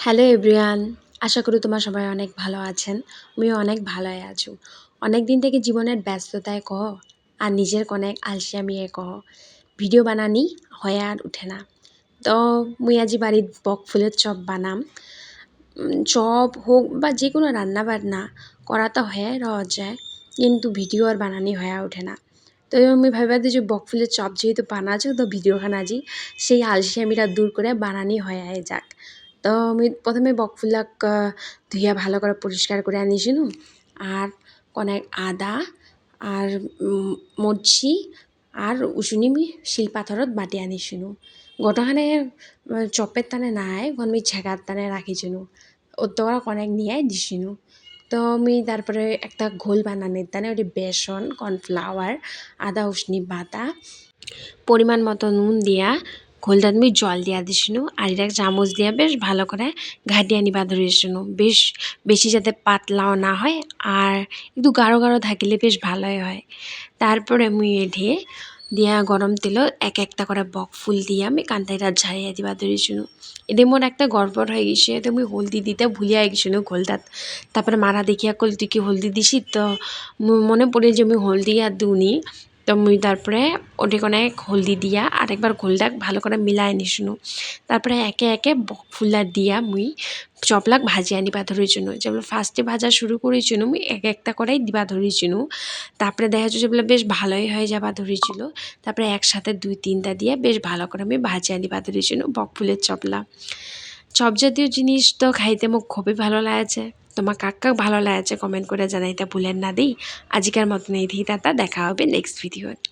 Hello everyone, আশা করি তোমরা সবাই অনেক ভালো আছেন। আমিও অনেক ভালোই আছো। অনেক দিন থেকে জীবনের ব্যস্ততায় কহ আর নিজের অনেক আলসিয়ামিয়ে কহ ভিডিও বানানি হয়ে আর উঠে না। তো মুই আজি বাড়িত বক ফুলের চপ বানাম। চপ হোক বা যে কোনো রান্না বান্না করা তো হয়ে রওয়া যায়, কিন্তু ভিডিও আর বানানি হয়ে ওঠে না। তো আমি ভাবিবা যে বক ফুলের চপ যেহেতু বানাছো তো ভিডিওখান আজি সেই আলসিয়ামিটা দূর করে বানানি হয়ে যাক। তো আমি প্রথমে বকফুলাক ধুইয়া ভালো করে পরিষ্কার করে আনিছিলাম। আর অনেক আদা আর মরচি আর উশুনি আমি শিলপাথরত বাটি আনিছিলো। গোটাখানে চপের তানে নাই আমি ছেঁকার তানে রাখিছিলো। ওতরা অনেক নিয়ে দিছিলো। তো আমি তারপরে একটা ঘোল বানানোর তানে ওটি বেসন, কর্নফ্লাওয়ার, আদা উশনি বাটা, পরিমাণ মতো নুন দিয়া ঘোলটা আমি জল দিয়া দিছিলো আর এটা চামচ দিয়া বেশ ভালো করে ঘাটিয়ে নিবা ধরেছিলো। বেশ বেশি যাতে পাতলাও না হয় আর একটু গাঢ় গাঢ় থাকিলে বেশ ভালোই হয়। তারপরে মুই এঠে দিয়া গরম তেলত এক একটা করে বক ফুল দিয়ে আমি কান্তাইটা ঝাড়িয়ে দিবা ধরেছিলো। এতে মোর একটা গড়বড় হয়ে গেছে, তো মুই হলদি দিতে ভুলিয়া গেছিলো ঘোলটাত। তারপরে মারা দেখিয়া কল তুই কি হলদি দিছি, তো মনে পড়ে যে মুই হলদি আর দুনি। তো মুই তারপরে ওটি অনেক হলদি দিয়া আরেকবার ঘোলটাক ভালো করে মিলাই নিছিলো। তারপরে একে একে বক ফুলা দিয়া মুই চপলাক ভাজিয়া নিবা ধরেছিলো। যেমন ফার্স্টে ভাজা শুরু করেছিলো মুই এক একটা করেই দিবা ধরেছিলো। তারপরে দেখা যাচ্ছে যেগুলো বেশ ভালোই হয়ে যাবা ধরেছিল। তারপরে একসাথে 2-3টা দিয়ে বেশ ভালো করে আমি ভাজিয়া নিবা ধরেছিলো বক ফুলের চপলা। চপ জাতীয় জিনিস তো খাইতে মোক খুবই ভালো লাগছে। তোমার কাক কাক ভালো লাগছে কমেন্ট করে জানাইতে ভুলেন না দেই। আজকের মতন এই দেখা হবে নেক্সট ভিডিওতে।